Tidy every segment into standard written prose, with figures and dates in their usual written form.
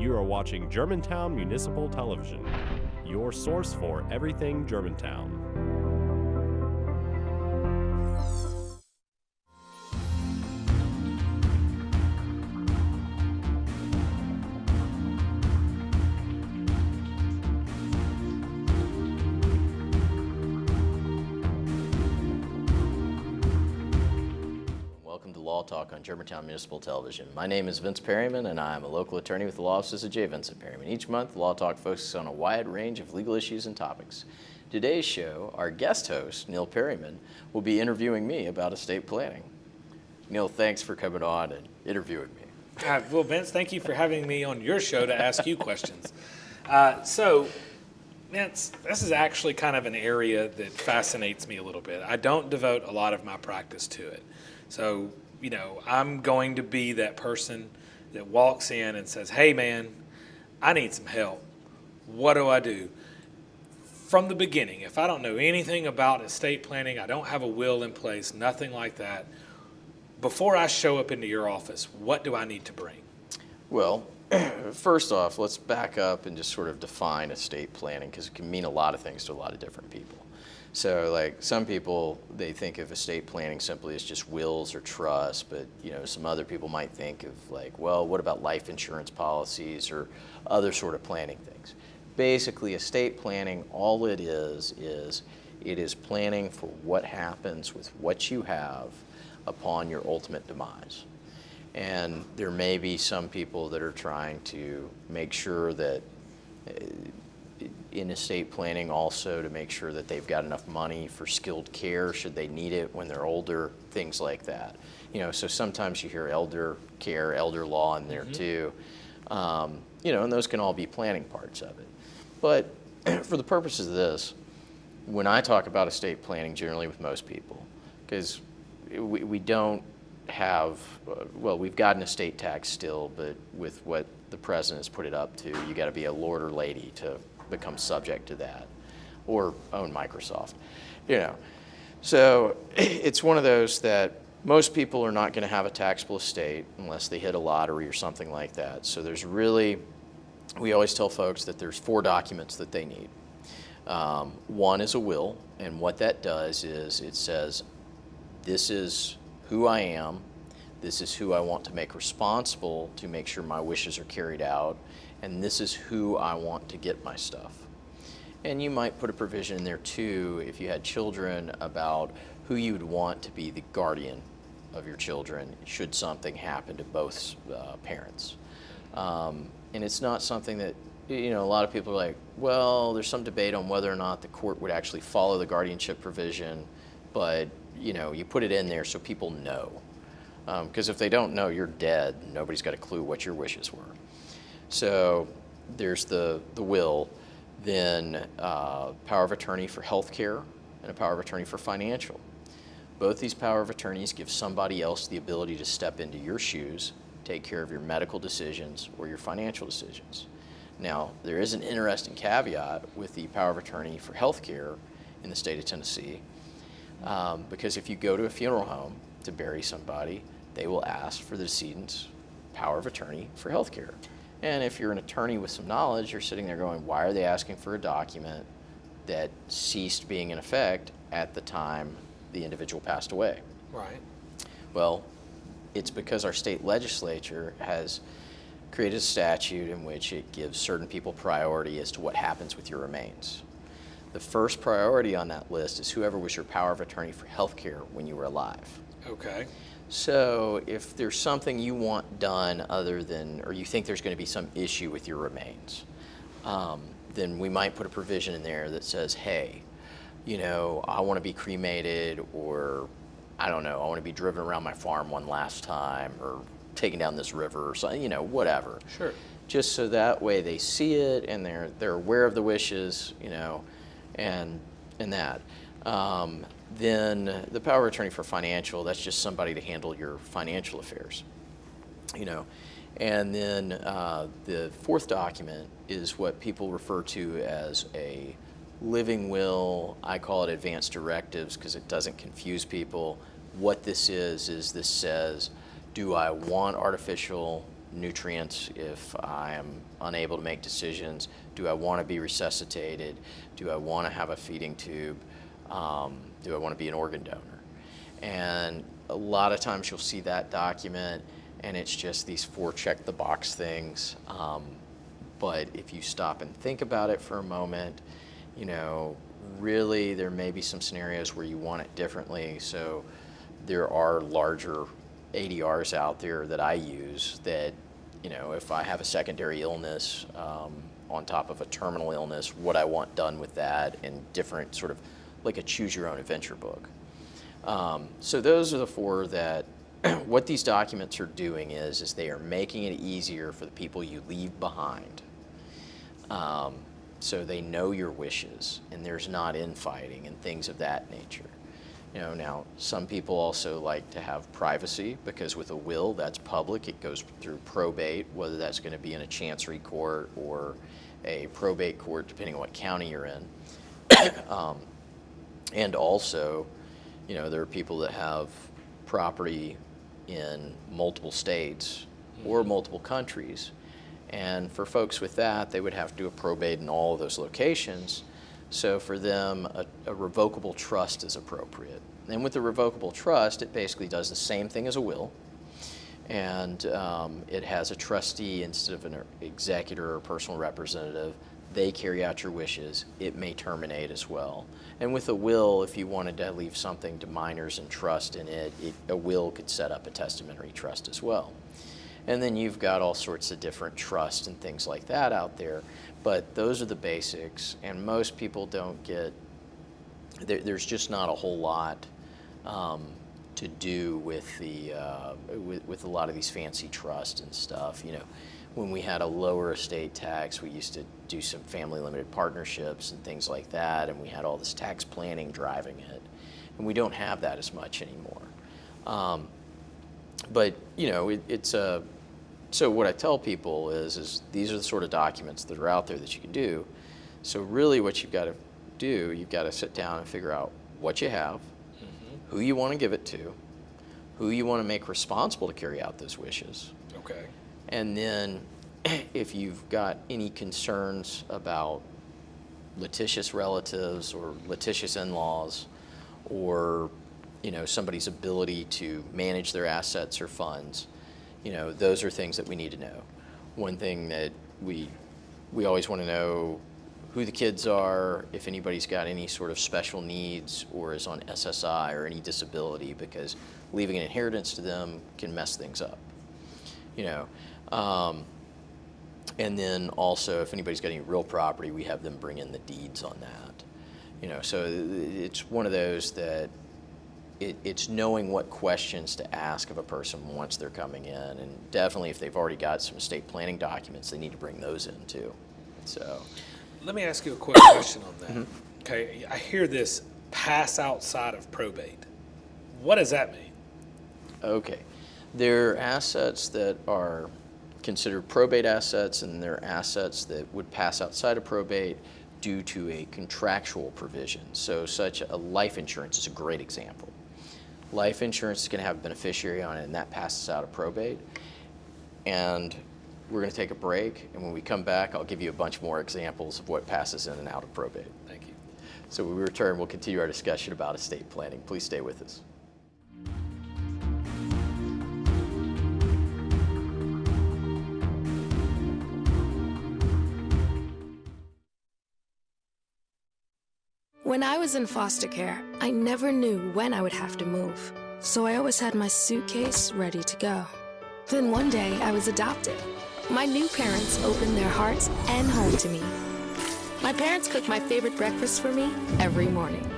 You are watching Germantown Municipal Television, your source for everything Germantown. Welcome to Law Talk on Germantown Municipal Television. My name is Vince Perryman, and I am a local attorney with the law offices of J. Vincent Perryman. Each month, Law Talk focuses on a wide range of legal issues and topics. Today's show, our guest host, Neal Perryman, will be interviewing me about estate planning. Neal, thanks for coming on and interviewing me. Well, Vince, thank you for having me on your show to ask you questions. Vince, this is actually kind of an area that fascinates me a little bit. I don't devote a lot of my practice to it. So, I'm going to be that person that walks in and says, hey, man, I need some help. What do I do? From the beginning, if I don't know anything about estate planning, I don't have a will in place, nothing like that, before I show up into your office, what do I need to bring? Well, first off, let's back up and just sort of define estate planning, because it can mean a lot of things to a lot of different people. So, like, some people, they think of estate planning simply as just wills or trusts, but, some other people might think of, like, well, what about life insurance policies or other sort of planning things? Basically, estate planning, all it is it is planning for what happens with what you have upon your ultimate demise. And there may be some people that are trying to make sure that in estate planning also to make sure that they've got enough money for skilled care should they need it when they're older, things like that. So sometimes you hear elder care, elder law in there too. And those can all be planning parts of it. But for the purposes of this, when I talk about estate planning generally with most people, because we don't have, we've got an estate tax still, but with what the president has put it up to, you got to be a lord or lady to become subject to that, or own Microsoft, So it's one of those that most people are not going to have a taxable estate unless they hit a lottery or something like that. So there's really, we always tell folks that there's 4 documents that they need. One is a will, and what that does is it says, this is who I am, this is who I want to make responsible to make sure my wishes are carried out, and this is who I want to get my stuff. And you might put a provision in there too, if you had children, about who you'd want to be the guardian of your children should something happen to both parents. And it's not something that, a lot of people are like, well, there's some debate on whether or not the court would actually follow the guardianship provision, but you put it in there so people know. Because if they don't know you're dead, nobody's got a clue what your wishes were. So there's the will, then power of attorney for health care and a power of attorney for financial. Both these power of attorneys give somebody else the ability to step into your shoes, take care of your medical decisions or your financial decisions. Now, there is an interesting caveat with the power of attorney for health care in the state of Tennessee, because if you go to a funeral home to bury somebody, they will ask for the decedent's power of attorney for health care. And if you're an attorney with some knowledge, you're sitting there going, why are they asking for a document that ceased being in effect at the time the individual passed away? Right. Well, it's because our state legislature has created a statute in which it gives certain people priority as to what happens with your remains. The first priority on that list is whoever was your power of attorney for health care when you were alive. Okay. So if there's something you want done other than, or you think there's going to be some issue with your remains, then we might put a provision in there that says, hey, I want to be cremated, or I don't know, I want to be driven around my farm one last time, or taken down this river, or something, whatever. Sure. Just so that way they see it and they're aware of the wishes, and that. Then the power of attorney for financial, that's just somebody to handle your financial affairs, And then the 4th document is what people refer to as a living will. I call it advanced directives because it doesn't confuse people. What this is this says, do I want artificial nutrients, if I am unable to make decisions, do I want to be resuscitated? Do I want to have a feeding tube? Do I want to be an organ donor? And a lot of times you'll see that document and it's just these 4 check the box things. But if you stop and think about it for a moment, you know, really there may be some scenarios where you want it differently. So there are larger ADRs out there that I use that, you know, if I have a secondary illness on top of a terminal illness, what I want done with that, and different sort of like a choose your own adventure book. So those are the 4 that what these documents are doing is they are making it easier for the people you leave behind. So they know your wishes and there's not infighting and things of that nature. You know, now some people also like to have privacy, because with a will, that's public. It goes through probate, whether that's going to be in a chancery court or a probate court, depending on what county you're in. And also, you know, there are people that have property in multiple states or multiple countries. And for folks with that, they would have to do a probate in all of those locations. So for them, a revocable trust is appropriate. And with the revocable trust, it basically does the same thing as a will. And it has a trustee instead of an executor or personal representative. They carry out your wishes. It may terminate as well. And with a will, if you wanted to leave something to minors in trust in it, a will could set up a testamentary trust as well. And then you've got all sorts of different trusts and things like that out there. But those are the basics, and most people don't get, there's just not a whole lot to do with the with a lot of these fancy trusts and stuff. You know, when we had a lower estate tax, we used to do some family limited partnerships and things like that, and we had all this tax planning driving it, and we don't have that as much anymore. But you know, it's a, so what I tell people is these are the sort of documents that are out there that you can do. So really what you've got to do, you've got to sit down and figure out what you have, who you want to give it to, who you want to make responsible to carry out those wishes. Okay. And then if you've got any concerns about litigious relatives or litigious in-laws, or you know, somebody's ability to manage their assets or funds, you know, those are things that we need to know. One thing that we always want to know who the kids are, if anybody's got any sort of special needs or is on SSI or any disability, because leaving an inheritance to them can mess things up, you know. And then also, if anybody's got any real property, we have them bring in the deeds on that, you know. So it's one of those that it's knowing what questions to ask of a person once they're coming in, and definitely if they've already got some estate planning documents, they need to bring those in too. So, let me ask you a quick question on that. Okay, I hear this pass outside of probate. What does that mean? okay, there are assets that are considered probate assets, and there are assets that would pass outside of probate due to a contractual provision. So such a life insurance is a great example. Life insurance is going to have a beneficiary on it, and that passes out of probate. And we're going to take a break, and when we come back, I'll give you a bunch more examples of what passes in and out of probate. Thank you. So when we return, we'll continue our discussion about estate planning. Please stay with us. When I was in foster care, I never knew when I would have to move, so I always had my suitcase ready to go. Then one day, I was adopted. My new parents opened their hearts and home to me. My parents cook my favorite breakfast for me every morning.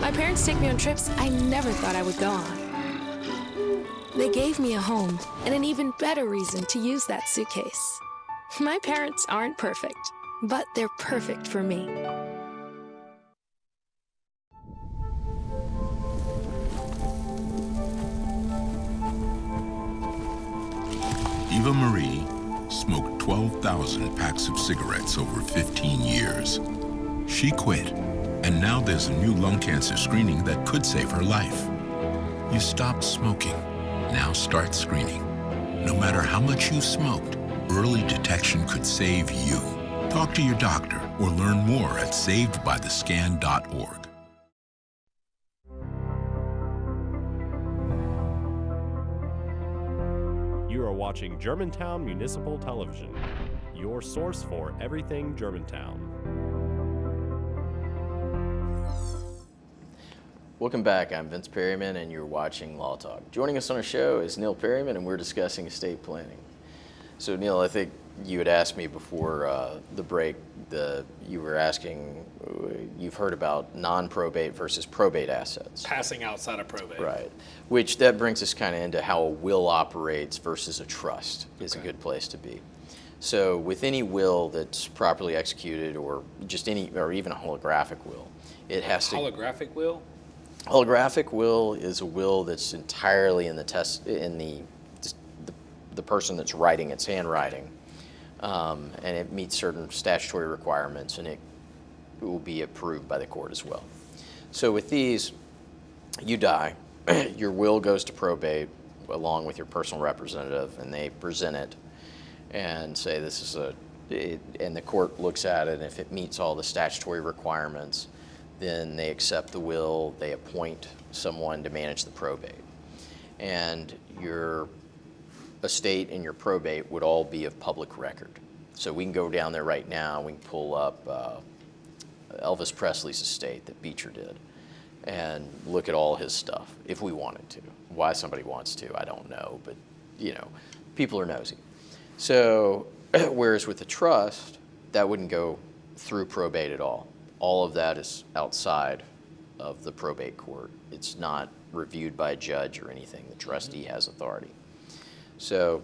My parents take me on trips I never thought I would go on. They gave me a home and an even better reason to use that suitcase. My parents aren't perfect, but they're perfect for me. Eva Marie smoked 12,000 packs of cigarettes over 15 years. She quit, and now there's a new lung cancer screening that could save her life. You stopped smoking. Now start screening. No matter how much you smoked, early detection could save you. Talk to your doctor or learn more at savedbythescan.org. You are watching Germantown Municipal Television, your source for everything Germantown. Welcome back. I'm Vince Perryman, and you're watching Law Talk. Joining us on our show is Neal Perryman, and we're discussing estate planning. So, Neal, I think you had asked me before the break, you were asking, you've heard about non-probate versus probate assets. Passing outside of probate. Right. Which that brings us kind of into how a will operates versus a trust is a good place to be. So with any will that's properly executed, or just any, or even a holographic will, it has to. Holographic will? Holographic will is a will that's entirely in the person that's writing its handwriting, and it meets certain statutory requirements, and it will be approved by the court as well. So with these, you die, your will goes to probate along with your personal representative, and they present it and say this is and the court looks at it, and if it meets all the statutory requirements, then they accept the will, they appoint someone to manage the probate. And your estate and your probate would all be of public record. So we can go down there right now, we can pull up Elvis Presley's estate that Beecher did and look at all his stuff if we wanted to. Why somebody wants to, I don't know, but you know, people are nosy. So whereas with the trust, that wouldn't go through probate at all. All of that is outside of the probate court. It's not reviewed by a judge or anything. The trustee has authority. So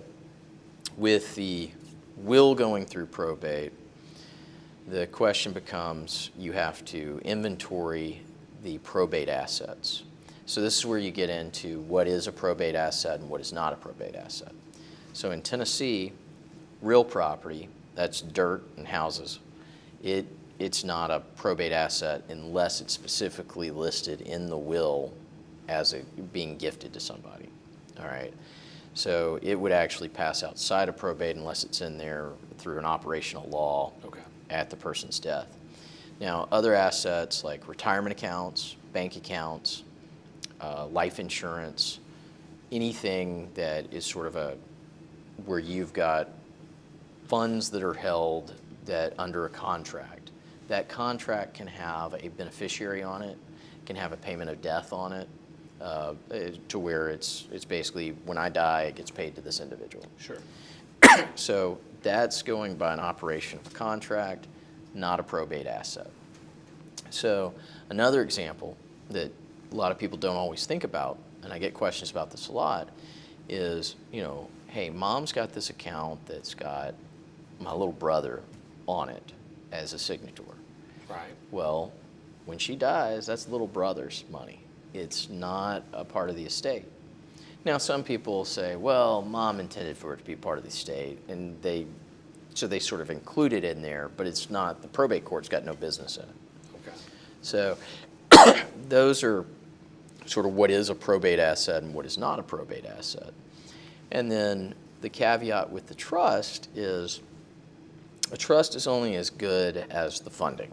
with the will going through probate, the question becomes you have to inventory the probate assets. So this is where you get into what is a probate asset and what is not a probate asset. So in Tennessee, real property, that's dirt and houses, it's not a probate asset unless it's specifically listed in the will as being gifted to somebody, all right? So it would actually pass outside of probate unless it's in there through an operational law at the person's death. Now, other assets like retirement accounts, bank accounts, life insurance, anything that is sort of where you've got funds that are held that under a contract. That contract can have a beneficiary on it, can have a payment of death on it, to where it's basically when I die, it gets paid to this individual. Sure. So that's going by an operation of a contract, not a probate asset. So another example that a lot of people don't always think about, and I get questions about this a lot, is, you know, hey, mom's got this account that's got my little brother on it as a signator. Right. Well, when she dies, that's little brother's money. It's not a part of the estate. Now, some people say, well, mom intended for it to be part of the estate, and so they sort of include it in there, but it's not, the probate court's got no business in it. Okay. So those are sort of what is a probate asset and what is not a probate asset. And then the caveat with the trust is a trust is only as good as the funding.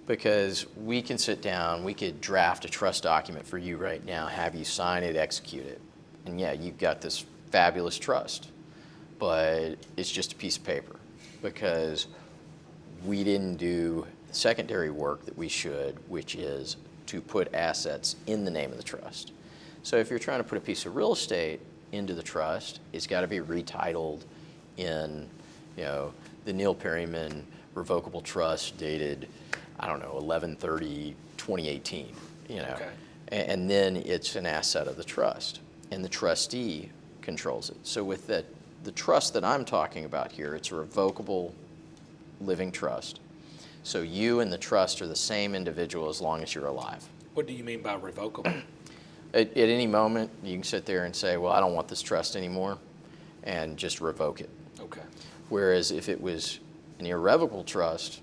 Because we can sit down, we could draft a trust document for you right now, have you sign it, execute it. And yeah, you've got this fabulous trust, but it's just a piece of paper because we didn't do the secondary work that we should, which is to put assets in the name of the trust. So if you're trying to put a piece of real estate into the trust, it's got to be retitled in, you know, the Neal Perryman revocable trust dated, I don't know, 11/30/2018, you know, and then it's an asset of the trust, and the trustee controls it. So with the trust that I'm talking about here, it's a revocable living trust. So you and the trust are the same individual as long as you're alive. What do you mean by revocable? At any moment, you can sit there and say, well, I don't want this trust anymore, and just revoke it. Okay. Whereas if it was an irrevocable trust,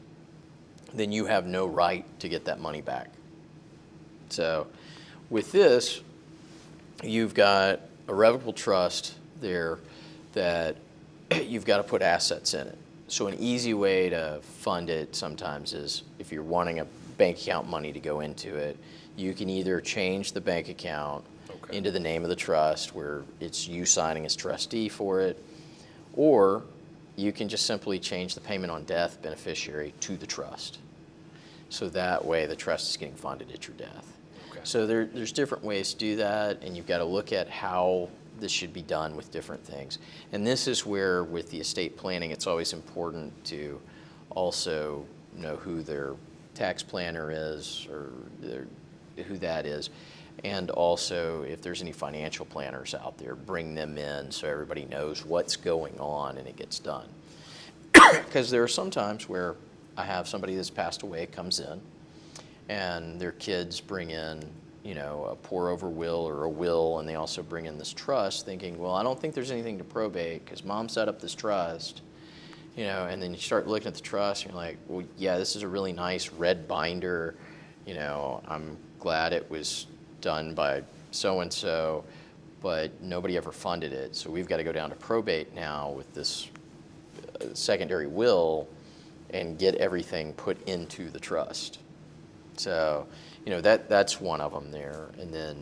then you have no right to get that money back. So with this, you've got a revocable trust there that you've got to put assets in it. So an easy way to fund it sometimes is if you're wanting a bank account money to go into it, you can either change the bank account into the name of the trust where it's you signing as trustee for it, or you can just simply change the payment on death beneficiary to the trust. So that way the trust is getting funded at your death. Okay. So there's different ways to do that, and you've got to look at how this should be done with different things. And this is where, with the estate planning, it's always important to also know who their tax planner is, or who that is. And also, if there's any financial planners out there, bring them in so everybody knows what's going on and it gets done. Because there are some times where I have somebody that's passed away comes in, and their kids bring in, you know, a pour-over will or a will, and they also bring in this trust thinking, well, I don't think there's anything to probate because Mom set up this trust, you know, and then you start looking at the trust and you're like, well, yeah, this is a really nice red binder, you know, I'm glad it was done by so-and-so, but nobody ever funded it, so we've got to go down to probate now with this secondary will and get everything put into the trust. So, you know, that's one of them there. And then,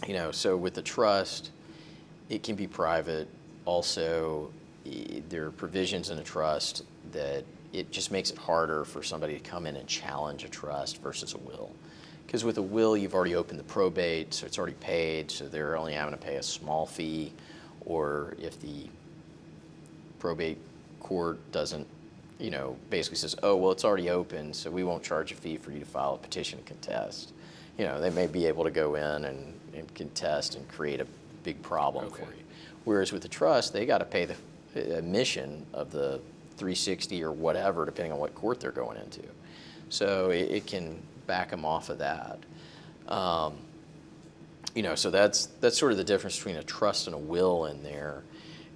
you know, so with the trust, it can be private. Also, there are provisions in a trust that it just makes it harder for somebody to come in and challenge a trust versus a will. Because with a will, you've already opened the probate, so it's already paid, so they're only having to pay a small fee. Or if the probate court doesn't, you know, basically says, oh, well, it's already open, so we won't charge a fee for you to file a petition to contest. You know, they may be able to go in and contest and create a big problem for you. Whereas with the trust, they got to pay the admission of the 360 or whatever, depending on what court they're going into. So it can back them off of that. You know, so that's sort of the difference between a trust and a will in there.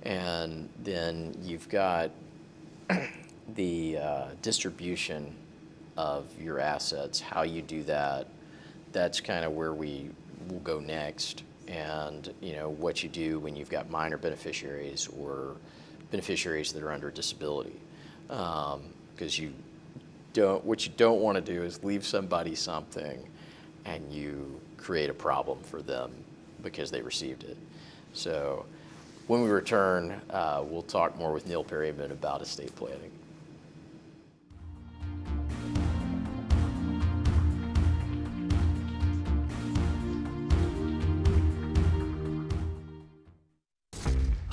And then you've got the distribution of your assets, how you do that. That's kind of where we will go next. And, you know, what you do when you've got minor beneficiaries or beneficiaries that are under disability. Because what you don't want to do is leave somebody something and you create a problem for them because they received it. So when we return, we'll talk more with Neal Perryman about estate planning.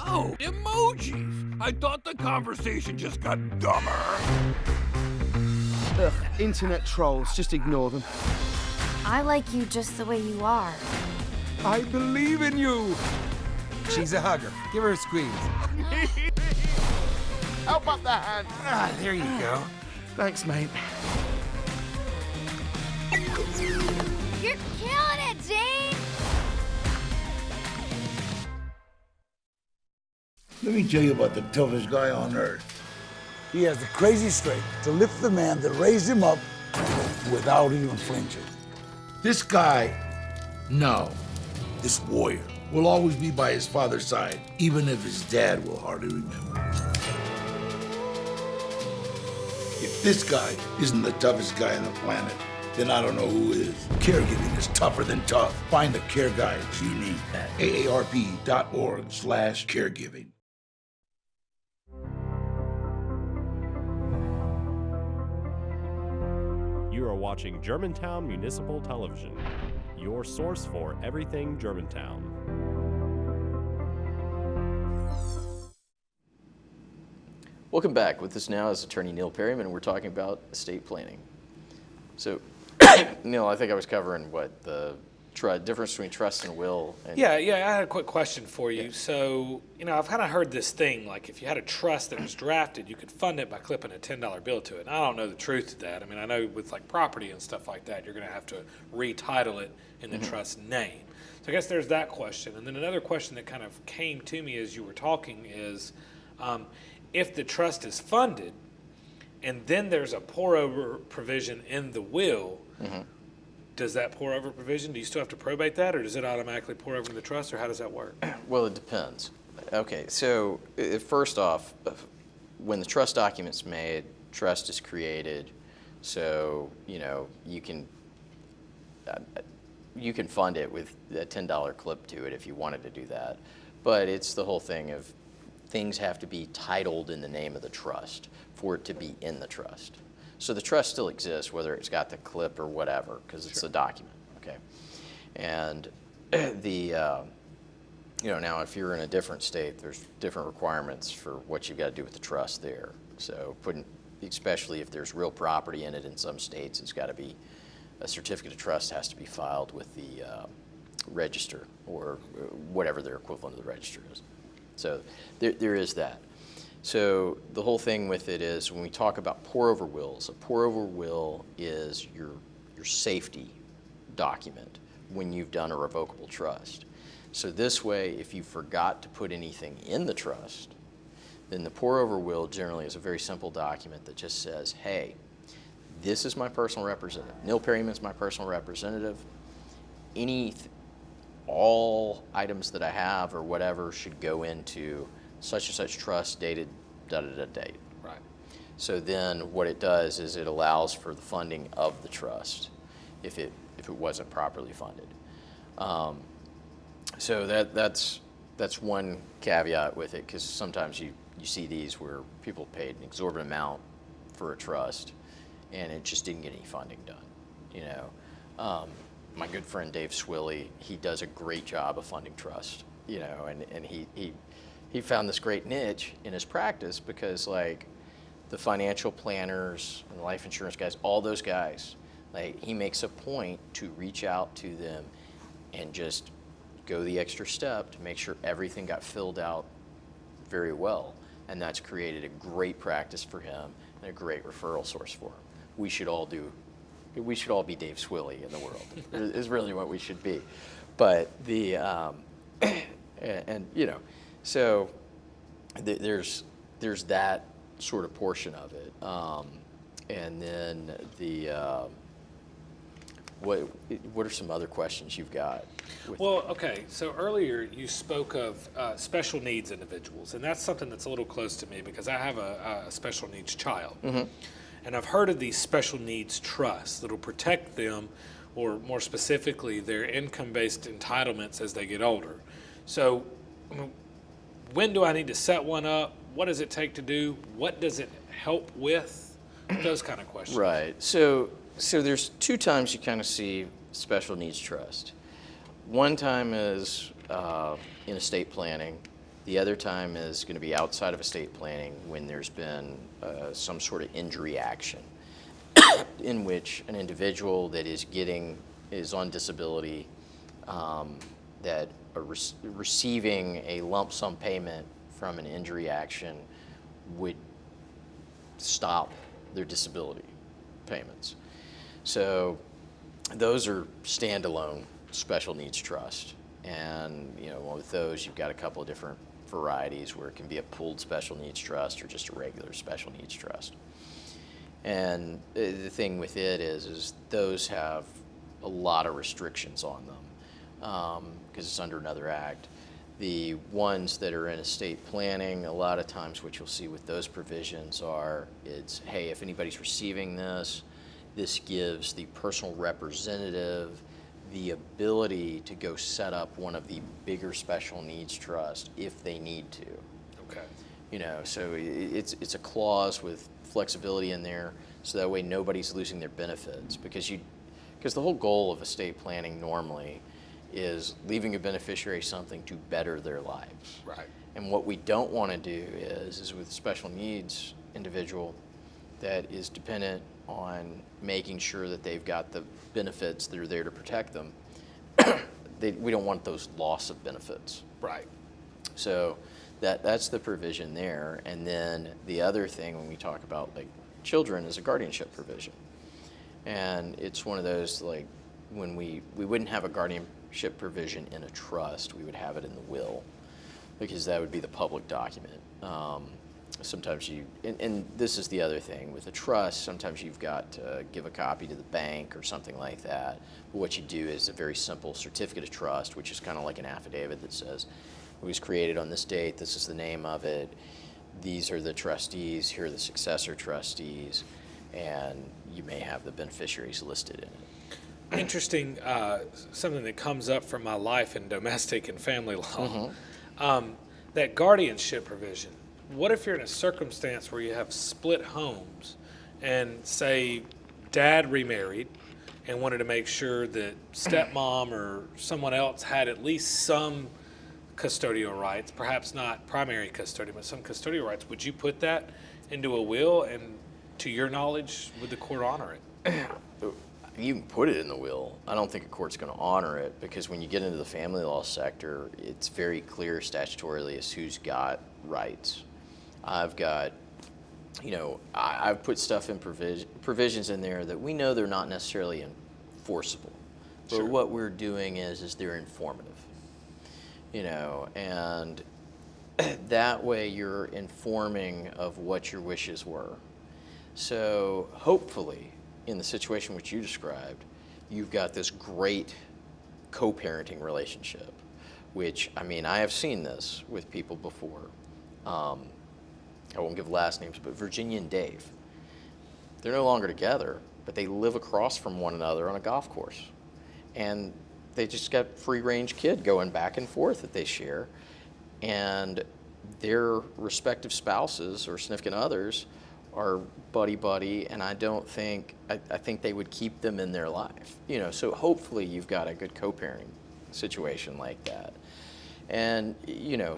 Oh, emojis! I thought the conversation just got dumber. Ugh, internet trolls, just ignore them. I like you just the way you are. I believe in you! She's a hugger. Give her a squeeze. Help up the hand. Ah, there you go. Thanks, mate. You're killing it, Jane! Let me tell you about the toughest guy on earth. He has the crazy strength to lift the man that raised him up without even flinching. This guy, no, this warrior, will always be by his father's side, even if his dad will hardly remember. If this guy isn't the toughest guy on the planet, then I don't know who is. Caregiving is tougher than tough. Find the care guides you need at aarp.org/caregiving. You are watching Germantown Municipal Television, your source for everything Germantown. Welcome back. With us now is attorney Neal Perryman, and we're talking about estate planning. So, Neal, I think I was covering what the difference between trust and will. And Yeah, I had a quick question for you. So, you know, I've kind of heard this thing, like if you had a trust that was drafted, you could fund it by clipping a $10 bill to it. And I don't know the truth to that. I mean, I know with like property and stuff like that, you're going to have to retitle it in the trust name. So I guess there's that question. And then another question that kind of came to me as you were talking is, if the trust is funded and then there's a pour-over provision in the will, does that pour over provision? Do you still have to probate that, or does it automatically pour over in the trust, or how does that work? Well, it depends. Okay, so first off, when the trust document's made, trust is created, so you can fund it with a $10 clip to it if you wanted to do that. But it's the whole thing of things have to be titled in the name of the trust for it to be in the trust. So the trust still exists, whether it's got the clip or whatever, because it's a document, okay? And now if you're in a different state, there's different requirements for what you've got to do with the trust there. So especially if there's real property in it in some states, it's got to be, a certificate of trust has to be filed with the register or whatever their equivalent of the register is. So there is that. So the whole thing with it is when we talk about pour-over wills, a pour-over will is your safety document when you've done a revocable trust. So this way, if you forgot to put anything in the trust, then the pour-over will generally is a very simple document that just says, hey, this is my personal representative. Neal Perryman is my personal representative. All items that I have or whatever should go into such and such trust dated da-da-da date. Right. So then what it does is it allows for the funding of the trust if it wasn't properly funded. So that's one caveat with it, because sometimes you see these where people paid an exorbitant amount for a trust and it just didn't get any funding done. My good friend Dave Swilley, he does a great job of funding trust, and he found this great niche in his practice because like the financial planners and the life insurance guys, all those guys, like he makes a point to reach out to them and just go the extra step to make sure everything got filled out very well. And that's created a great practice for him and a great referral source for him. We should all be Dave Swilley in the world, is really what we should be. But so there's that sort of portion of it. And then what are some other questions you've got? Well, okay, so earlier you spoke of special needs individuals, and that's something that's a little close to me because I have a special needs child. Mm-hmm. And I've heard of these special needs trusts that'll protect them, or more specifically, their income-based entitlements as they get older. So when do I need to set one up? What does it take to do? What does it help with? Those kind of questions. Right. So there's two times you kind of see special needs trust. One time is in estate planning. The other time is going to be outside of estate planning when there's been some sort of injury action in which an individual that is on disability that are receiving a lump sum payment from an injury action would stop their disability payments. So those are standalone special needs trust. And with those, you've got a couple of different varieties where it can be a pooled special needs trust or just a regular special needs trust. And the thing with it is those have a lot of restrictions on them because it's under another act. The ones that are in estate planning, a lot of times what you'll see with those provisions it's, hey, if anybody's receiving this gives the personal representative the ability to go set up one of the bigger special needs trusts if they need to. Okay. So it's a clause with flexibility in there, so that way nobody's losing their benefits, because the whole goal of estate planning normally is leaving a beneficiary something to better their lives. Right. And what we don't want to do is with a special needs individual that is dependent on making sure that they've got the benefits that are there to protect them. We don't want those loss of benefits. Right. So that's the provision there. And then the other thing when we talk about like children is a guardianship provision. And it's one of those, like, when we wouldn't have a guardianship provision in a trust, we would have it in the will, because that would be the public document. sometimes and this is the other thing, with a trust, sometimes you've got to give a copy to the bank or something like that. But what you do is a very simple certificate of trust, which is kind of like an affidavit that says, it was created on this date, this is the name of it, these are the trustees, here are the successor trustees, and you may have the beneficiaries listed in it. Interesting, something that comes up from my life in domestic and family law, that guardianship provision. What if you're in a circumstance where you have split homes and say dad remarried and wanted to make sure that stepmom or someone else had at least some custodial rights, perhaps not primary custodian, but some custodial rights? Would you put that into a will, and to your knowledge, would the court honor it? You can put it in the will. I don't think a court's going to honor it, because when you get into the family law sector, it's very clear statutorily as who's got rights. I've got, I've put stuff in provisions in there that we know they're not necessarily enforceable. But Sure. what we're doing is they're informative, and that way you're informing of what your wishes were. So hopefully, in the situation which you described, you've got this great co-parenting relationship, which, I have seen this with people before. I won't give last names, but Virginia and Dave, they're no longer together, but they live across from one another on a golf course. And they just got free-range kid going back and forth that they share. And their respective spouses or significant others are buddy-buddy, and I think they would keep them in their life. So hopefully you've got a good co-parenting situation like that. And,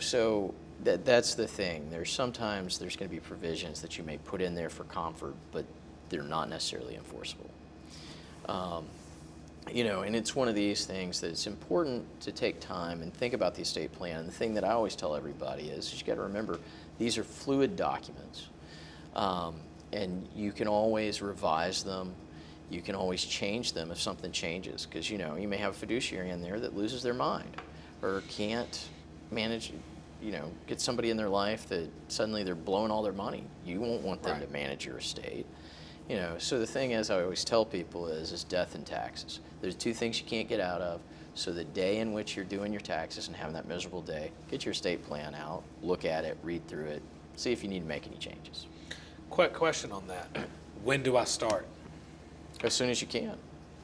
so that's the thing. Sometimes there's going to be provisions that you may put in there for comfort, but they're not necessarily enforceable. And it's one of these things that it's important to take time and think about the estate plan. And the thing that I always tell everybody is you got to remember, these are fluid documents. And you can always revise them. You can always change them if something changes, because you may have a fiduciary in there that loses their mind or can't manage, get somebody in their life that suddenly they're blowing all their money. You won't want them to manage your estate. So the thing is, I always tell people is death and taxes. There's two things you can't get out of. So the day in which you're doing your taxes and having that miserable day, get your estate plan out, look at it, read through it, see if you need to make any changes. Quick question on that. When do I start? As soon as you can.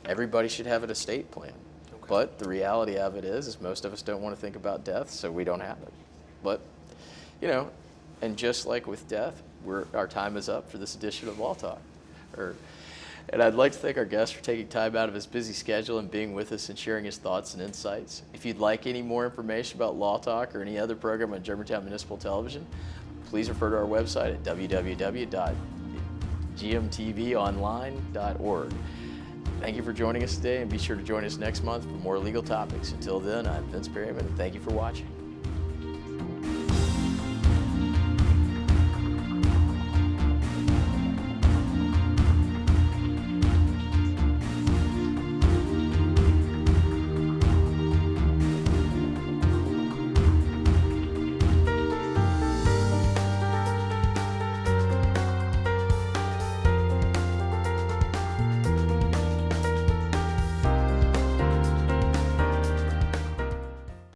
Everybody should have an estate plan. Okay. But the reality of it is most of us don't want to think about death, so we don't have it. But, and just like with death, our time is up for this edition of Law Talk. And I'd like to thank our guest for taking time out of his busy schedule and being with us and sharing his thoughts and insights. If you'd like any more information about Law Talk or any other program on Germantown Municipal Television, please refer to our website at www.gmtvonline.org. Thank you for joining us today, and be sure to join us next month for more legal topics. Until then, I'm Vince Perryman, and thank you for watching.